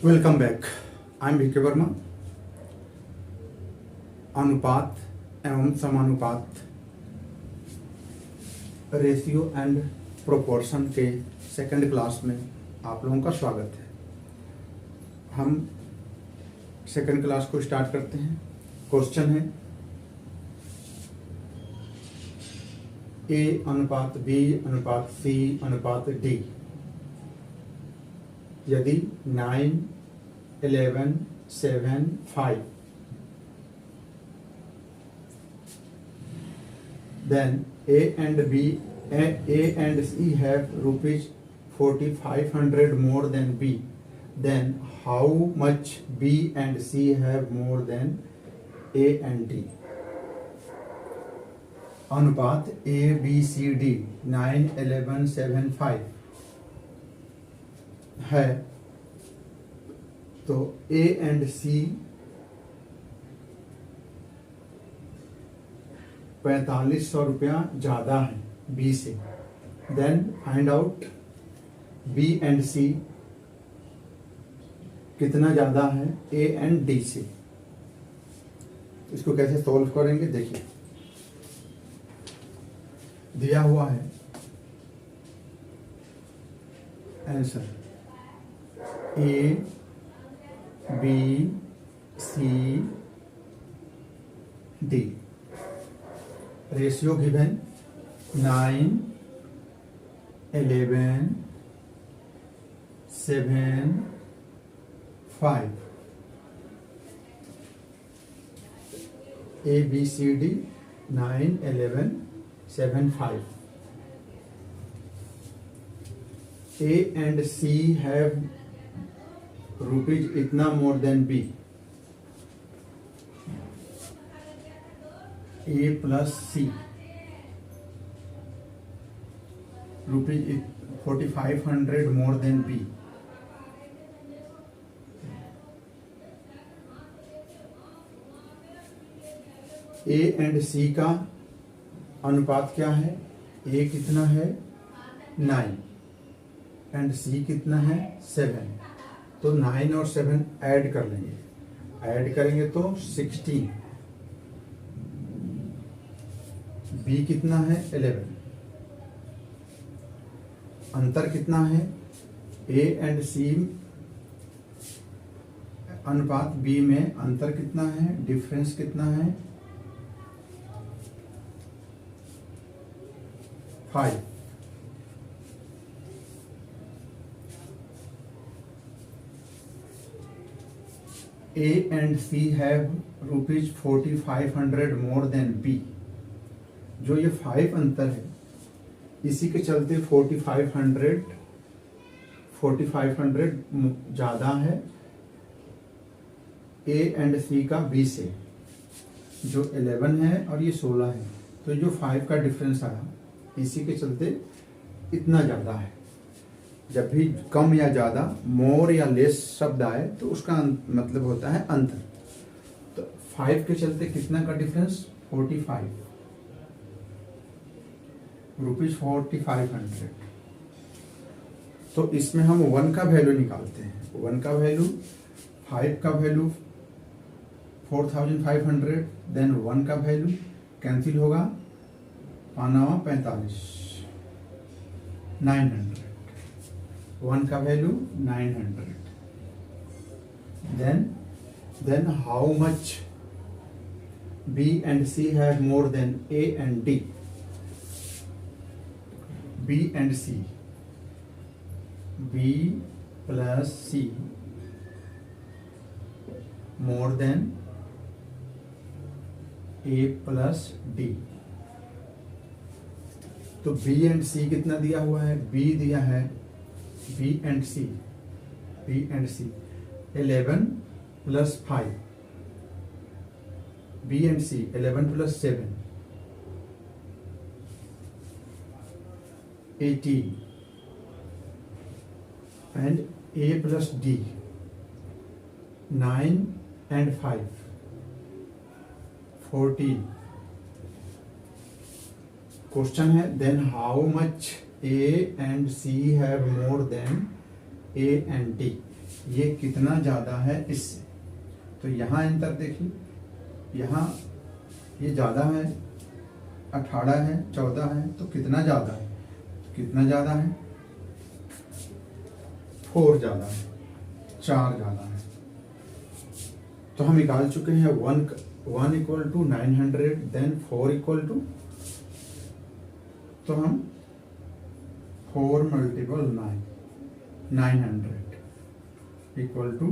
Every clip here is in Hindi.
Welcome back. I am VK Verma. अनुपात एवं समानुपात, रेशियो एंड प्रोपोर्शन के सेकंड क्लास में आप लोगों का स्वागत है। हम सेकंड क्लास को स्टार्ट करते हैं। क्वेश्चन है ए अनुपात बी अनुपात सी अनुपात डी यदि 9, 11, 7, 5 then A and C have rupees 4,500 more than B, then how much B and C have more than A and D? अनुपात A B C D 9, 11, 7, 5 है, तो A एंड C 4500 रुपया ज्यादा है B से। Then find out B and C कितना ज्यादा है A एंड D से। इसको कैसे सॉल्व करेंगे देखिए, दिया हुआ है answer A B C D, ratio given 9, 11, 7, 5 A B C D 9, 11, 7, 5 A and C have rupees इतना more than B, A plus C rupees 4,500 more than B। A and C का अनुपात क्या है? A कितना है 9 एंड C कितना है 7, तो 9 और 7 ऐड कर लेंगे। ऐड करेंगे तो 16। B कितना है 11। अंतर कितना है? A एंड C अनुपात B में अंतर कितना है? डिफरेंस कितना है? 5। A and C have rupees 4,500 more than B। जो ये 5 अंतर है, इसी के चलते 4,500 ज्यादा है A एंड C का B से, जो 11 है और ये 16 है, तो जो 5 का डिफरेंस आया इसी के चलते इतना ज्यादा है। जब भी कम या ज्यादा, मोर या लेस शब्द आए तो उसका मतलब होता है अंतर। तो 5 के चलते कितना का डिफरेंस? 45 रुपीज 4,500। तो इसमें हम 1 का वैल्यू निकालते हैं। 1 का वैल्यू, 5 का वैल्यू 4,500, देन 1 का वैल्यू कैंसिल होगा, 45 900। 1 का value 900। then how much B and C have more than A and D? B and C, B plus C more than A plus D। तो B एंड C कितना दिया हुआ है? B दिया है B and C 11 plus 5, B and C 11 plus 7 18, and A plus D 9 and 5 14। Question है then how much A and C have more than A and D। ये कितना ज़्यादा है इससे। तो यहाँ अंतर देखिए, यहाँ ये ज़्यादा है, 18 है, 14 है, तो कितना ज़्यादा है, कितना ज़्यादा है, 4 ज़्यादा है, 4 ज़्यादा है। तो हम निकाल चुके हैं 1 equal to 900, then 4 equal to, तो हम 4 मल्टीपल 900 इक्वल टू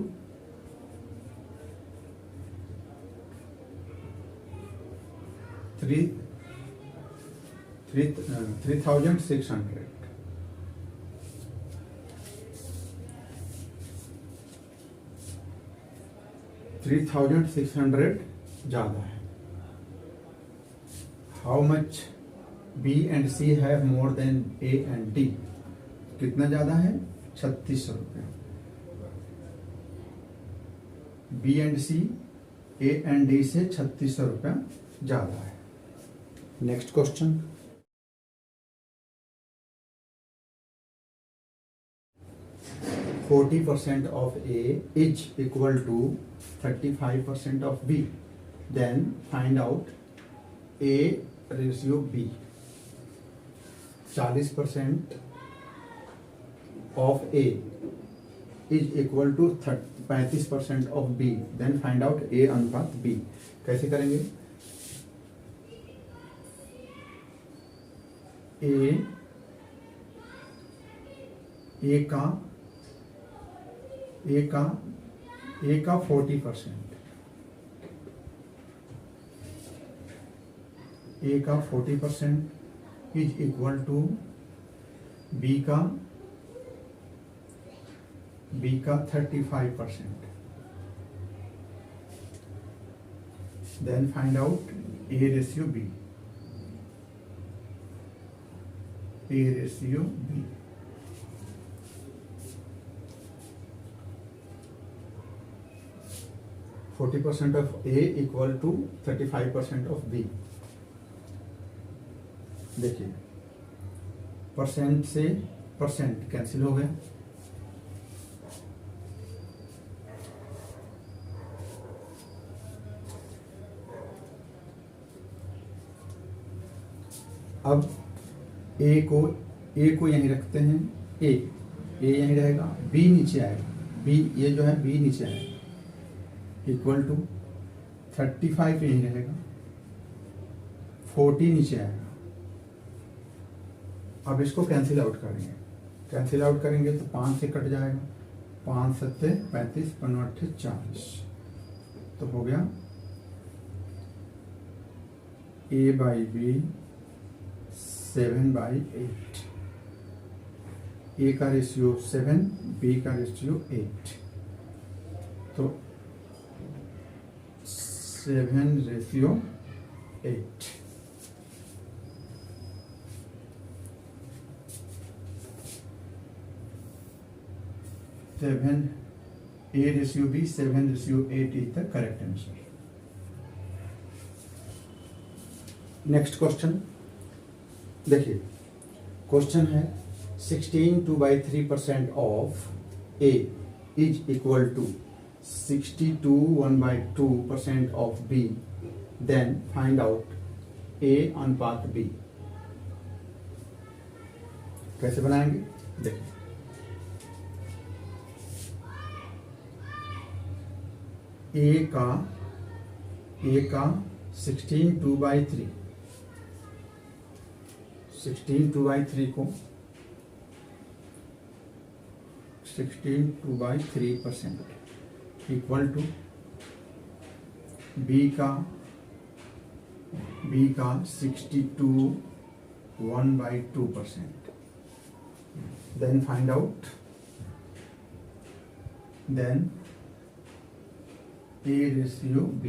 3600। 3600 ज़्यादा है। How much B and C have more than A and D, कितना ज़्यादा है, 3600 रुपये। B and C A and D से 3600 रुपया ज़्यादा है। Next question, %40 of A is equal to 35% of B. Then find out A ratio B. 40% of A is equal to 35% of B. Then find out A अनुपात B. कैसे करेंगे? A का 40%, A का 40% इज इक्वल टू B का 35%. Then find out A ratio B. A ratio B. %40 of A equal to 35% of B. देखिए, परसेंट से परसेंट कैंसिल हो गया, अब ए को यहीं रखते हैं, ए यहीं रहेगा, बी नीचे आएगा, बी ये जो है बी नीचे आएगा, इक्वल टू 35 यहीं रहेगा, 40 नीचे आएगा। अब इसको कैंसिल आउट करेंगे, तो 5 से कट जाएगा, 5 सत्ते 35, 5 अट्ठे 40, तो हो गया A/B 7/8। ए का रेशियो 7, बी का रेशियो 8, तो 7/8। A ratio B 7/8 is the correct answer. Next question देखिए, क्वेश्चन है 16 2/3% of A is equal to 62 1/2% of B. Then find out A अनुपात B. कैसे बनाएंगे देखिए, A का 16 2/3, 16 2/3 को 16 2/3% इक्वल टू B का 62 1/2%. Then find out, then A ratio B.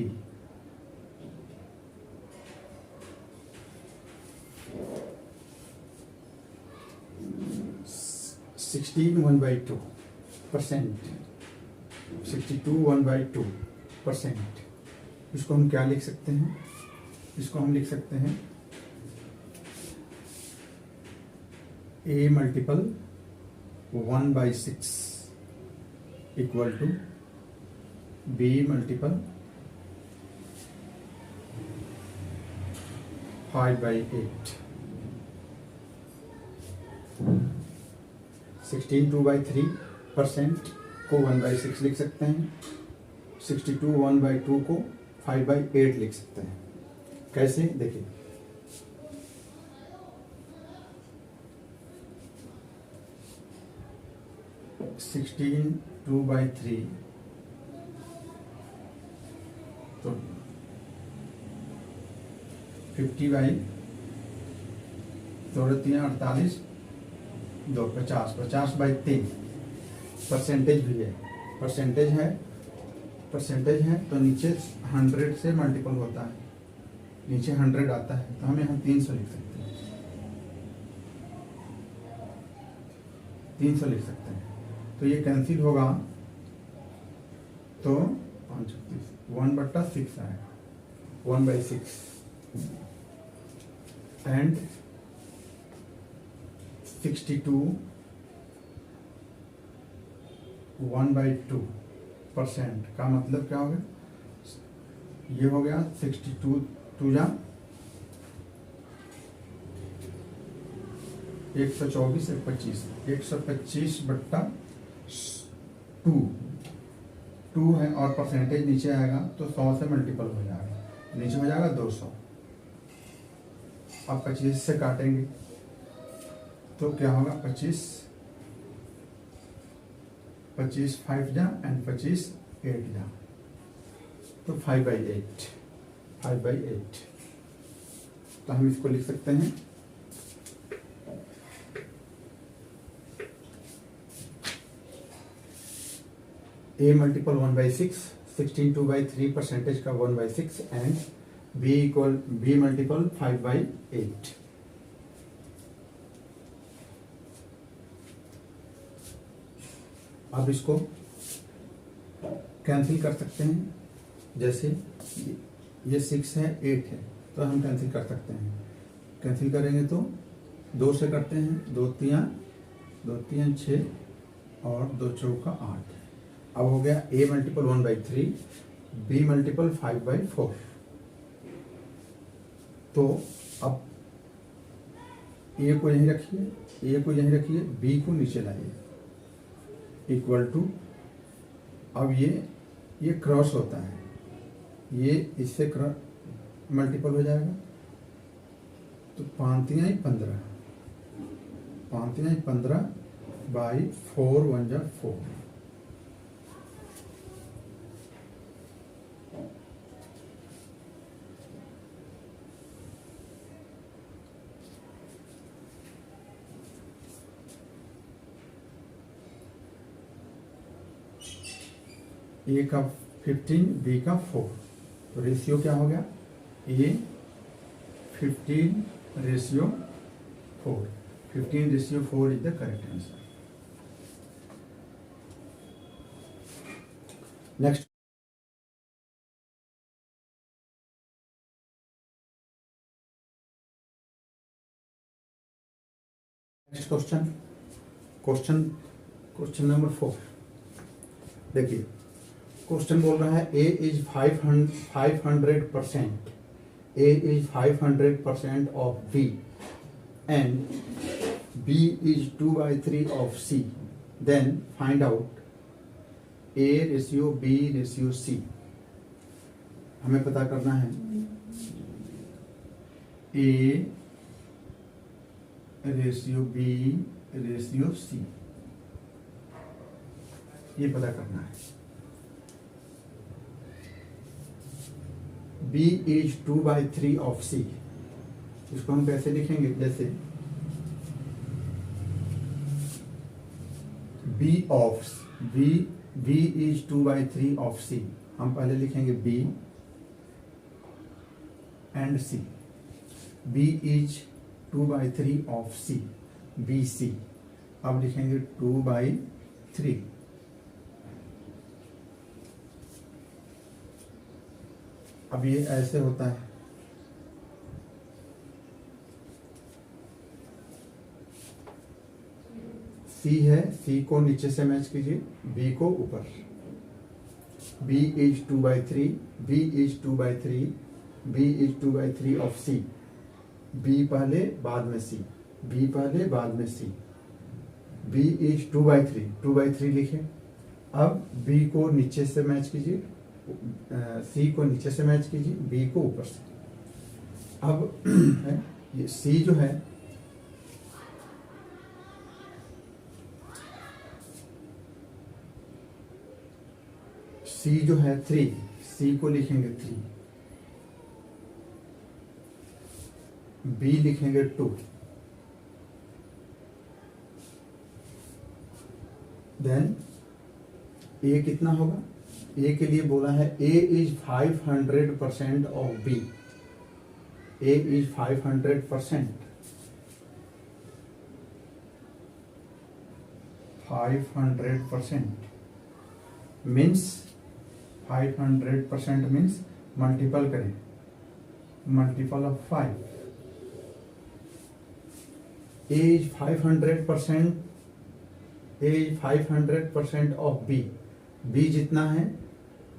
(16 1/2%) 62 1/2%. इसको हम क्या लिख सकते हैं? इसको हम लिख सकते हैं A multiple 1/6 equal to B multiple 5/8। 16 2/3% को 1/6 लिख सकते हैं। 62 1/2 को 5/8 लिख सकते हैं। कैसे देखिए, सिक्सटीन 2/3 तो 50/, 3 2 50, 50/3 परसेंटेज भी है, परसेंटेज है तो नीचे 100 से मल्टीपल होता है, नीचे 100 आता है तो हम यहाँ 300 लिख सकते हैं, 300 लिख सकते हैं। तो ये कैंसिल होगा तो 1/6 आएगा, 1/6 एंड 62 1/2% का मतलब क्या हो गया, ये हो गया 62 2 जा 124 125 125/2 है और परसेंटेज नीचे आएगा तो 100 से मल्टीपल हो जाएगा, नीचे हो जाएगा 200। अब 25 से काटेंगे तो क्या होगा, 25 5 जा एंड 25 8 जा तो 5/8 तो हम इसको लिख सकते हैं A मल्टीपल 1/6, 16 2/3 परसेंटेज का 1/6 एंड B मल्टीपल 5/8। अब इसको कैंसिल कर सकते हैं, जैसे ये 6 है 8 है तो हम कैंसिल कर सकते हैं। कैंसिल करेंगे तो 2 से करते हैं, 2 3 6 और 2 चौका 8। अब हो गया A मल्टीपल 1/3, B मल्टीपल 5/4। तो अब A को यहीं रखिए, B को नीचे लाइए, इक्वल टू, अब ये क्रॉस होता है, ये इससे मल्टीपल हो जाएगा तो 5 3 15 बाई 4 1 जा 4। ए का 15 बी का 4 तो रेशियो क्या हो गया, A 15/4, 15/4 is the correct answer. Next question number 4। देखिए क्वेश्चन बोल रहा है A is 500%, A is 500% of B and B is 2/3 of C, then find out A ratio B ratio C। हमें पता करना है A ratio B ratio C, ये पता करना है। B इज 2/3 ऑफ C, इसको हम कैसे लिखेंगे, जैसे B इज 2/3 ऑफ C, हम पहले लिखेंगे B and C। B is 2/3 of C, BC, अब लिखेंगे 2/3। अब ये ऐसे होता है, C सी है, सी को नीचे से मैच कीजिए, बी को ऊपर। B is 2/3, B is 2/3, B is 2/3 of C. B पहले बाद में सी, बी पहले बाद में सी। बी इज 2/3, 2/3 लिखे। अब बी को नीचे से मैच कीजिए, सी को नीचे से मैच कीजिए, बी को ऊपर से। अब है ये सी जो है, सी जो है 3, सी को लिखेंगे 3, बी लिखेंगे 2, देन ए कितना होगा? ए के लिए बोला है A is 500% of B, A is 500%, 500% means 500% means multiple करें, multiple of 5। A is 500%, A is 500% of B, B जितना है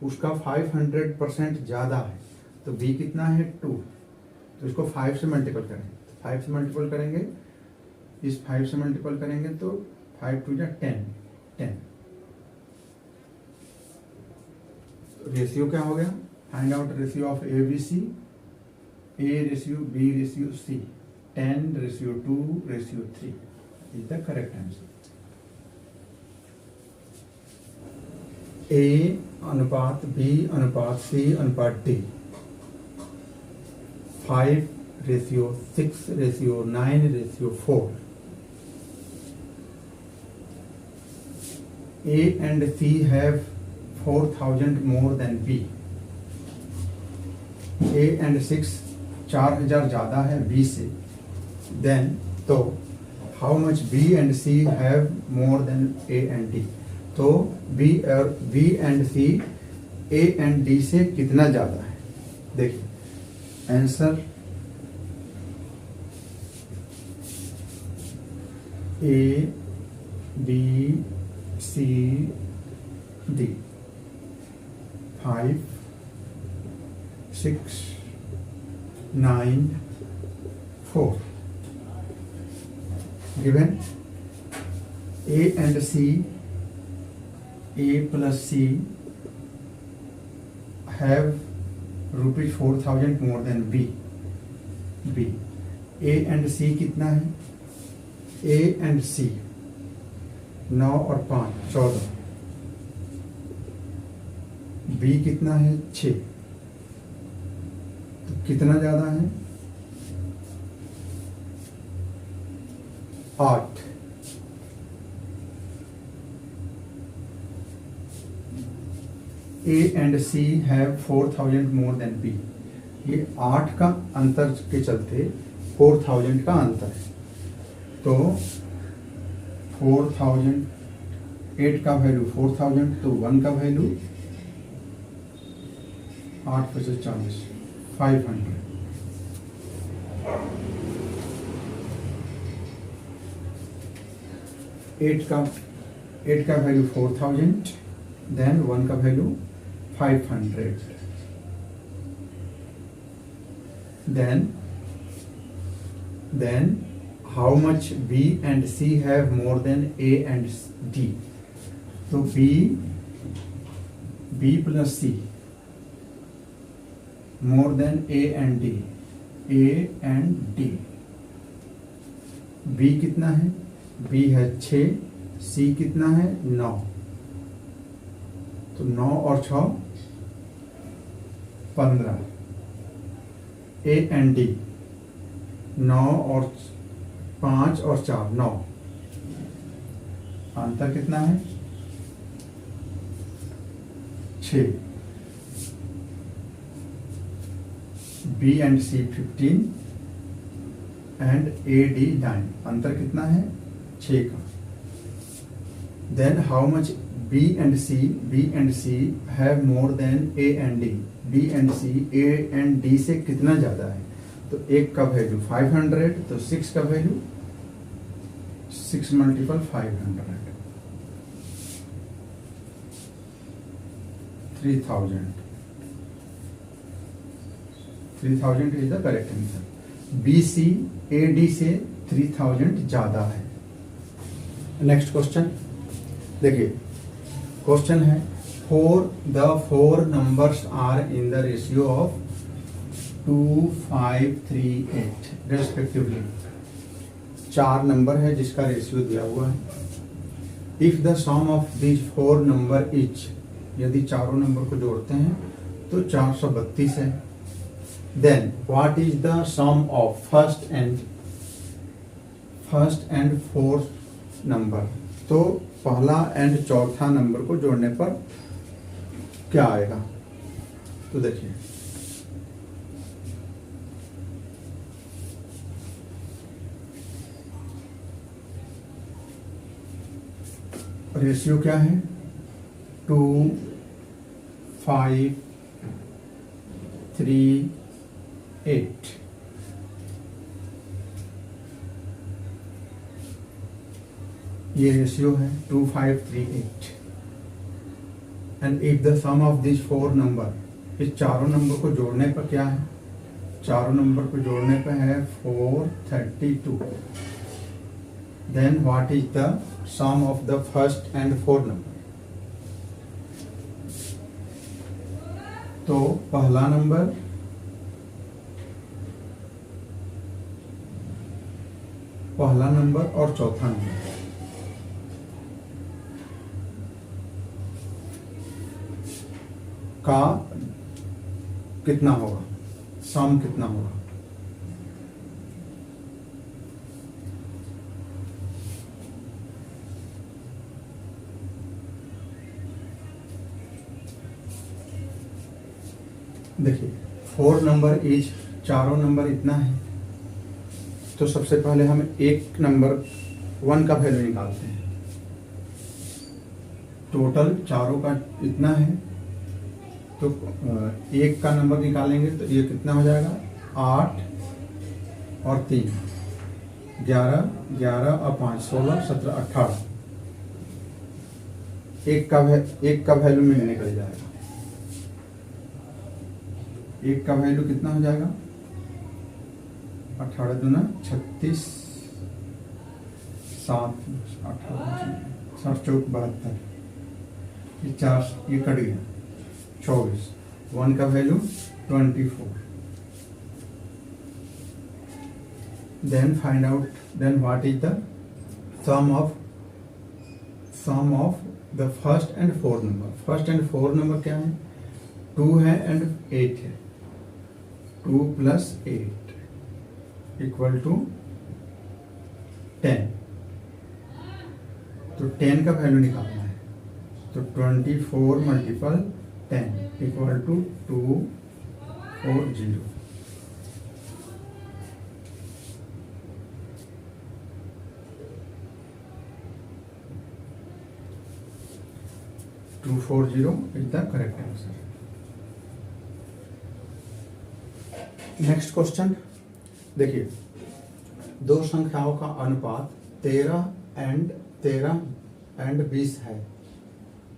उसका 500% ज्यादा है, तो बी कितना है 2, तो इसको 5 से मल्टीपल करें, 5 से मल्टीपल करेंगे, इस 5 से मल्टीपल करेंगे तो 5 2 जा 10, 10। रेशियो क्या हो गया? Find out ratio of A B C, A ratio B ratio C, 10:2:3 is the correct answer. A अनुपात बी अनुपात सी अनुपात D, 5:6:9:4। A and C have 4,000 more than B. A and 6 4,000 ज्यादा है B से। Then तो how much B and C have more than A and D? तो B and C A and D से कितना ज्यादा है? देखिए answer A B C D, 5 6 9 4 given A and C, A plus C have rupees 4,000 more than B. B A and C कितना है? A and C 9 और 5 14, B कितना है 6, तो कितना ज्यादा है? 8। A and C have 4,000 more than B। ये 8 का अंतर के चलते 4,000 का अंतर है, तो 4,000, 8 का वैल्यू 4,000, तो 1 का वैल्यू 8 × 40 500। 8 का वैल्यू 4,000, देन 1 का value 500। Then how much B and C have more than A and D? So B plus C more than A and D, A and D। B कितना है? B है 6, C कितना है 9, तो 9 और 6 15। A and D 9 और 5 और 4 9, अंतर कितना है 6। B and C 15 and A D 9, अंतर कितना है 6 का। Then how much B and C have more than A and D? B and C A and D से कितना ज्यादा है? तो 1 का वैल्यू 500, तो 6 का value 6 multiple 500, 3000 is the correct answer. BC AD से 3000 ज्यादा है। नेक्स्ट क्वेश्चन देखिए, क्वेश्चन है the four numbers are in the ratio of 2, 5, 3, 8 respectively। 4 नंबर है जिसका रेशियो दिया हुआ है। If the sum of these 4 number इज, यदि चारों नंबर को जोड़ते हैं तो 432 है। Then what is the sum of first and fourth number. तो पहला एंड चौथा नंबर को जोड़ने पर क्या आएगा, तो देखिए रेशियो क्या है, 2, 5, 3, 8। ये रेशियो है 2, 5, 3, 8। And if the sum of this 4 number, इस चारों नंबर को जोड़ने पर क्या है, चारों नंबर को जोड़ने पर है 432। Then what is the sum of the first and fourth number. तो पहला नंबर और चौथा नंबर का कितना होगा, सम कितना होगा। देखिए 4 नंबर इज, चारों नंबर इतना है, तो सबसे पहले हम एक नंबर 1 का वैल्यू निकालते हैं। टोटल चारों का इतना है, तो एक का नंबर निकालेंगे तो ये कितना हो जाएगा, 8 और 3, 11 और 5, 16, 17, 18। एक का वैल्यू में निकल जाएगा। एक का वैल्यू कितना हो जाएगा, 18 दूना 36, 7, 18, 7 चौक 72, ये 4, ये कट गया 24। 1 का value 24। Then find out, then what is the sum of the first and fourth number. First and fourth number क्या है, 2 है एंड 8 है। 2 + 8 = 10। तो 10 का वैल्यू निकालना है, तो 24 × 10 = 240। is the correct answer। Next question देखिए, दो संख्याओं का अनुपात 13 एंड 20 है।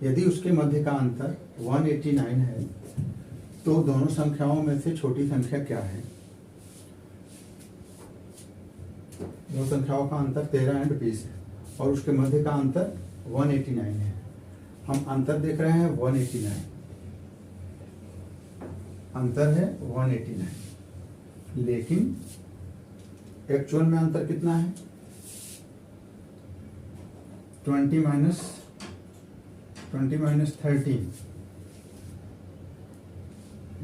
यदि उसके मध्य का अंतर 189 है, तो दोनों संख्याओं में से छोटी संख्या क्या है। दो संख्याओं का अंतर 13 एंड 20 है और उसके मध्य का अंतर 189 है। हम अंतर देख रहे हैं 189, अंतर है 189, लेकिन एक्चुअल में अंतर कितना है, 20 - 13,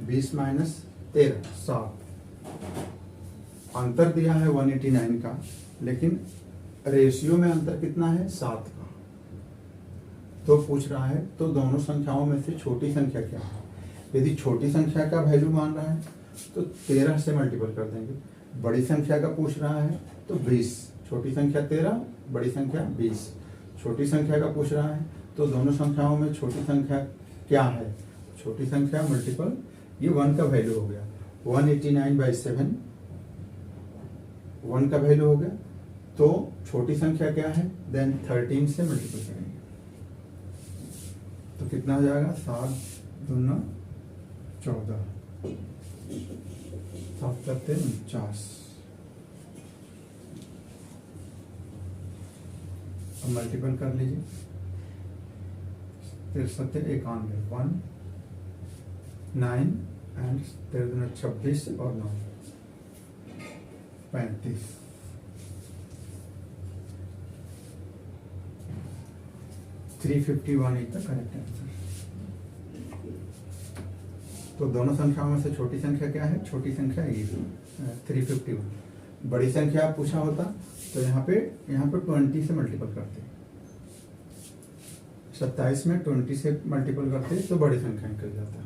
20 - 13, 7। अंतर दिया है 189 का, लेकिन रेशियो में अंतर कितना है, 7 का। तो पूछ रहा है तो दोनों संख्याओं में से छोटी संख्या क्या है। यदि छोटी संख्या का वैल्यू मान रहा है तो 13 से मल्टीपल कर देंगे। बड़ी संख्या का पूछ रहा है तो 20, छोटी संख्या 13, बड़ी संख्या 20। छोटी संख्या का पूछ रहा है तो दोनों संख्याओं में छोटी संख्या क्या है, छोटी संख्या मल्टीपल, ये 1 का वैल्यू हो गया। 189/7 1 का वैल्यू हो गया, तो छोटी संख्या क्या है, देन 13 से मल्टीपल करेंगे तो कितना हो जाएगा, 7 दूना 14, 7 करते 49। अब मल्टीपल कर लीजिए, 93 91 1 9 एंड 13 26 और 9 35। $351 इज द करेक्ट आंसर। तो दोनों संख्याओं में से छोटी संख्या क्या है, छोटी संख्या ये 351। बड़ी संख्या पूछा होता तो यहाँ पे 20 से मल्टीपल करते, 27 में 20 से मल्टीपल करते तो बड़ी संख्या निकल जाता।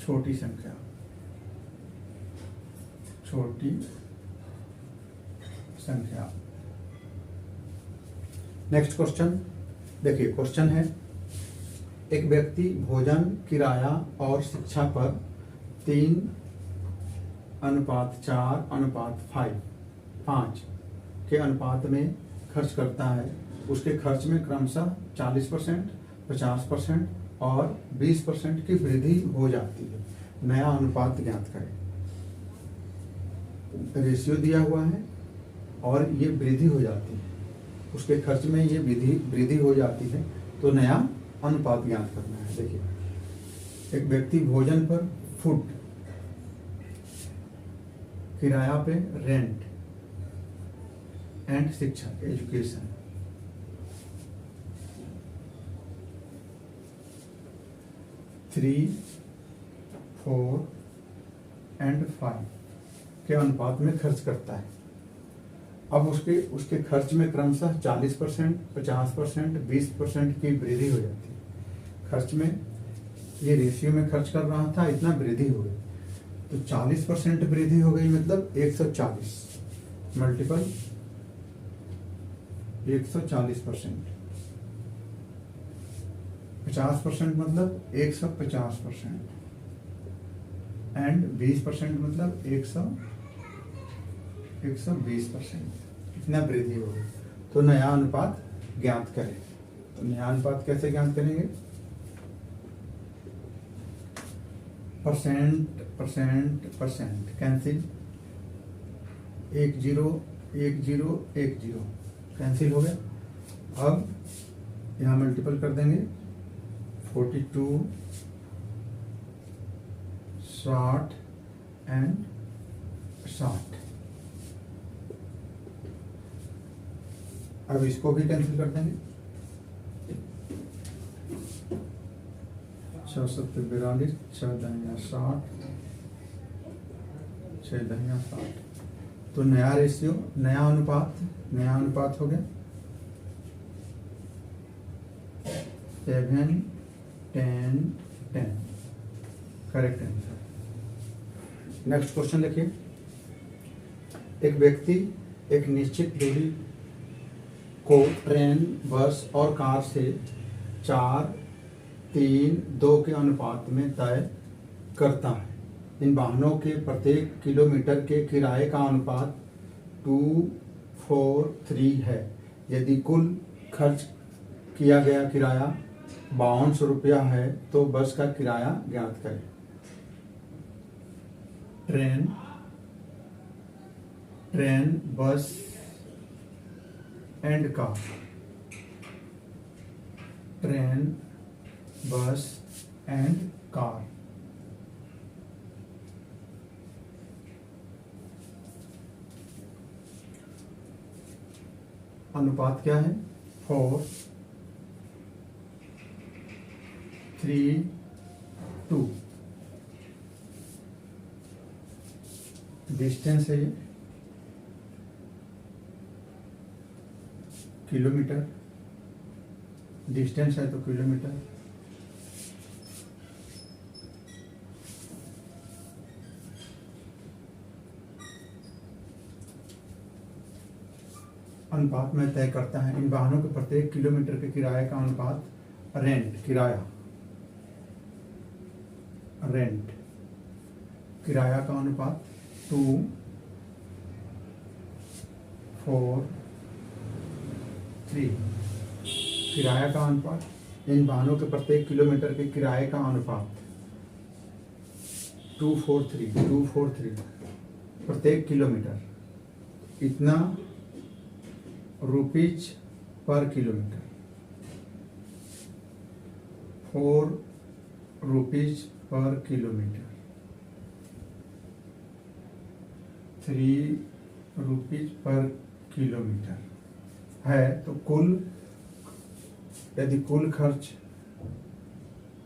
छोटी संख्या, छोटी संख्या। नेक्स्ट क्वेश्चन देखिए, क्वेश्चन है एक व्यक्ति भोजन, किराया और शिक्षा पर 3:4:5 के अनुपात में खर्च करता है। उसके खर्च में क्रमशः 40%, 50% और 20% की वृद्धि हो जाती है। नया अनुपात ज्ञात करें। रेशियो दिया हुआ है और ये वृद्धि हो जाती है, उसके खर्च में ये वृद्धि हो जाती है, तो नया अनुपात ज्ञात करना है। देखिए, एक व्यक्ति भोजन पर फूड, किराया पे रेंट एंड शिक्षा एजुकेशन, थ्री 4 एंड 5 के अनुपात में खर्च करता है। अब उसके खर्च में क्रमशः 40%, 50%, 20% की वृद्धि हो जाती है। खर्च में ये रेशियो में खर्च कर रहा था, इतना वृद्धि हो गई, तो 40% वृद्धि हो गई, मतलब 140 मल्टीपल 140%, 50% मतलब 150% एंड 20% मतलब 120%। कितना वृद्धि हो गई, तो नया अनुपात ज्ञात करें। तो नया अनुपात कैसे ज्ञात करेंगे, परसेंट कैंसिल, 10 कैंसिल हो गया। अब यहाँ मल्टीपल कर देंगे, 42 60 एंड 60। अब इसको भी कैंसिल कर देंगे, 6 7 42, 6 दहिया 60, 6 दहिया 60। तो नया रेशियो, नया अनुपात हो गया 7 10 10, करेक्ट आंसर। नेक्स्ट क्वेश्चन देखिए, एक व्यक्ति एक निश्चित दूरी को ट्रेन, बस और कार से 4 3 2 के अनुपात में तय करता है। इन वाहनों के प्रत्येक किलोमीटर के किराए का अनुपात 2:4:3 है। यदि कुल खर्च किया गया किराया 5200 रुपया है, तो बस का किराया ज्ञात करें। ट्रेन, बस एंड कार, ट्रेन, बस एंड कार। अनुपात क्या है, 4 3 2। डिस्टेंस है ये किलोमीटर, डिस्टेंस है तो किलोमीटर। अनुपात में तय करता है। इन वाहनों के प्रत्येक किलोमीटर के किराए का अनुपात, रेंट किराया, रेंट किराया का अनुपात 4 3। किराया का अनुपात, इन वाहनों के प्रत्येक किलोमीटर के किराए का अनुपात 243 प्रत्येक किलोमीटर, इतना rupees per kilometre, 4 rupees per kilometre, 3 rupees per kilometre है। तो कुल, यदि कुल खर्च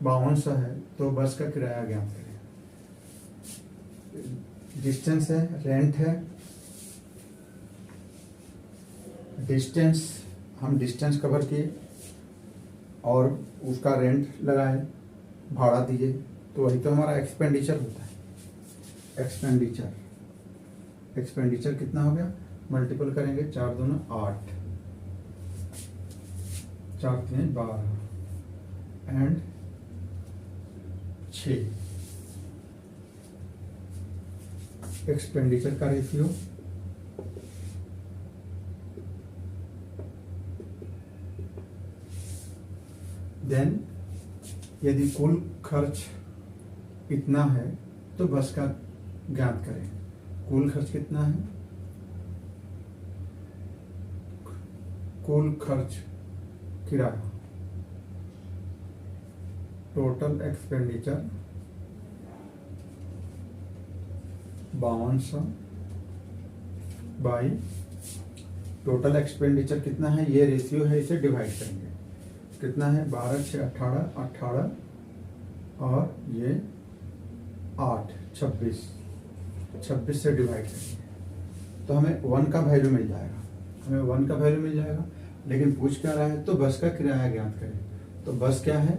5200 है तो बस का किराया ज्ञात करें। डिस्टेंस है, रेंट है, डिस्टेंस, हम डिस्टेंस कवर किए और उसका रेंट लगाए, भाड़ा दिए, तो वही तो हमारा एक्सपेंडिचर होता है। एक्सपेंडिचर कितना हो गया, मल्टीपल करेंगे, 4 दूना 8, 4 3 12 एंड 6। एक्सपेंडिचर का रेशियो देन, यदि कुल खर्च इतना है तो बस का ज्ञात करें। कुल खर्च कितना है, कुल खर्च किराया, total expenditure 5200 by total expenditure कितना है, ये रेशियो है, इसे डिवाइड करेंगे। कितना है, 12 6 18 और ये 8 26 से डिवाइड करेंगे तो हमें 1 का वैल्यू मिल जाएगा। लेकिन पूछ क्या रहा है, तो बस का किराया ज्ञात करें। तो बस क्या है,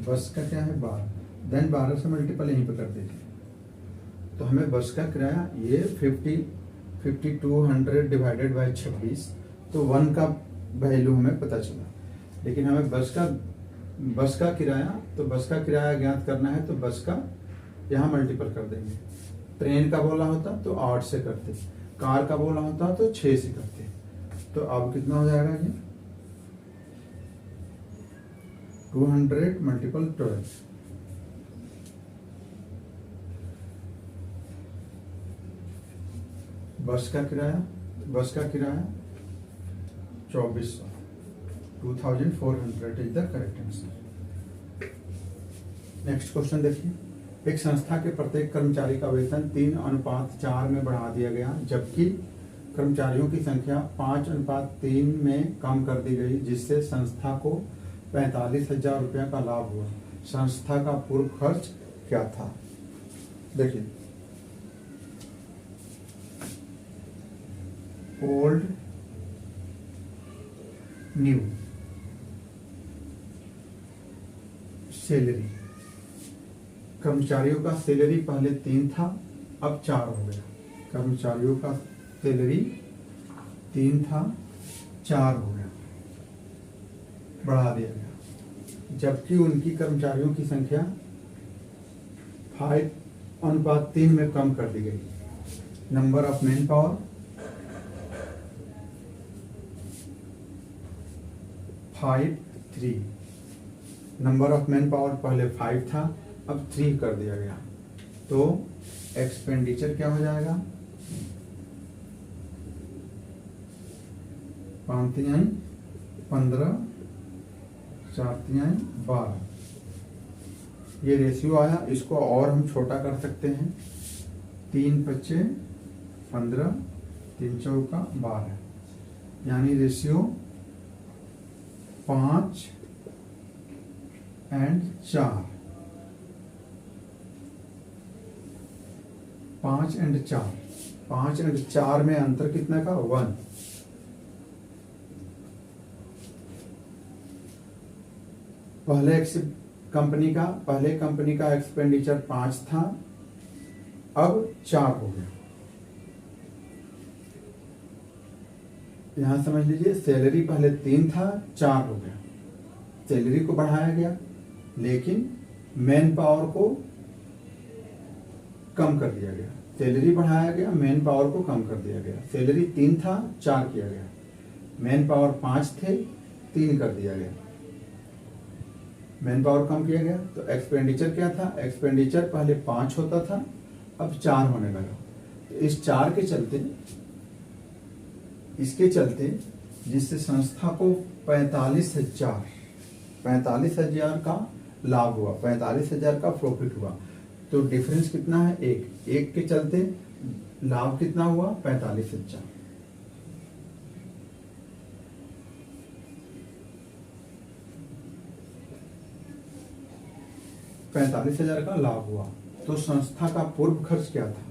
बस का क्या है 12, देन 12 से मल्टीपल यहीं पे कर दीजिए। तो हमें बस का किराया ये 5200 डिवाइडेड बाई 26, तो 1 का वैल्यू हमें पता चला। लेकिन हमें बस का किराया, तो बस का किराया ज्ञात करना है तो बस का यहाँ मल्टीपल कर देंगे। ट्रेन का बोला होता तो 8 से करते, कार का बोला होता तो 6 से करते। तो अब कितना हो जाएगा ये 200 मल्टीपल 12, बस का किराया 2400, 2400 is the correct answer. Next question देखिए, एक संस्था के प्रत्येक कर्मचारी का वेतन 3:4 में बढ़ा दिया गया, जबकि कर्मचारियों की संख्या 5:3 में कम कर दी गई, जिससे संस्था को 45,000 रुपया का लाभ हुआ। संस्था का पूर्व खर्च क्या था। देखिए, ओल्ड न्यू सैलरी, कर्मचारियों का सैलरी पहले 3 था, अब 4 हो गया। कर्मचारियों का सैलरी 3 था, 4 हो गया, बढ़ा दिया गया। जबकि उनकी कर्मचारियों की संख्या 5:3 में कम कर दी गई। Number of man power 5:3, number of man power पहले 5 था, अब 3 कर दिया गया। तो एक्सपेंडिचर क्या हो जाएगा, 5×3 15, 4×3 12। ये रेशियो आया, इसको और हम छोटा कर सकते हैं। 3×5 15, 3×4 12, यानी रेशियो 5 और 4, 5 और 4, 5 और 4 में अंतर कितना का 1। पहले कंपनी का एक्सपेंडिचर 5 था, अब 4 हो गया। यहां समझ लीजिए, सैलरी पहले 3 था, 4 हो गया। सैलरी को बढ़ाया गया, लेकिन मैन पावर को कम कर दिया गया। सैलरी बढ़ाया गया, मैन पावर को कम कर दिया गया। सैलरी 3 था, 4 किया गया। मैन पावर 5 थे, 3 कर दिया गया। मैन पावर कम किया गया तो एक्सपेंडिचर क्या था? एक्सपेंडिचर पहले 5 होता था, अब 4 होने लगा। तो इस 4 के चलते, इसके चलते जिससे संस्था को 45,000 का लाभ हुआ, 45,000 का प्रॉफिट हुआ। तो डिफरेंस कितना है? एक के चलते लाभ कितना हुआ? 45,000। का लाभ हुआ। तो संस्था का पूर्व खर्च क्या था?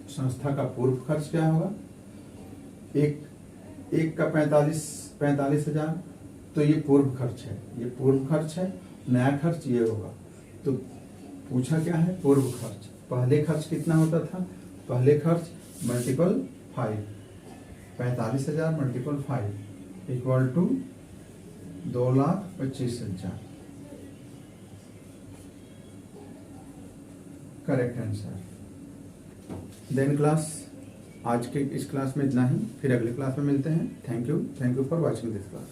संस्था का पूर्व खर्च क्या होगा? एक का 45,000, तो ये पूर्व खर्च है, ये पूर्व खर्च है। नया खर्च ये होगा। तो पूछा क्या है? पूर्व खर्च। पहले खर्च कितना होता था? पहले खर्च multiple 5, 45,000 multiple 5 equal to 2,25,000। Correct answer. Then class, आज के इस क्लास में इतना ही, फिर अगले क्लास में मिलते हैं। Thank you for watching this class.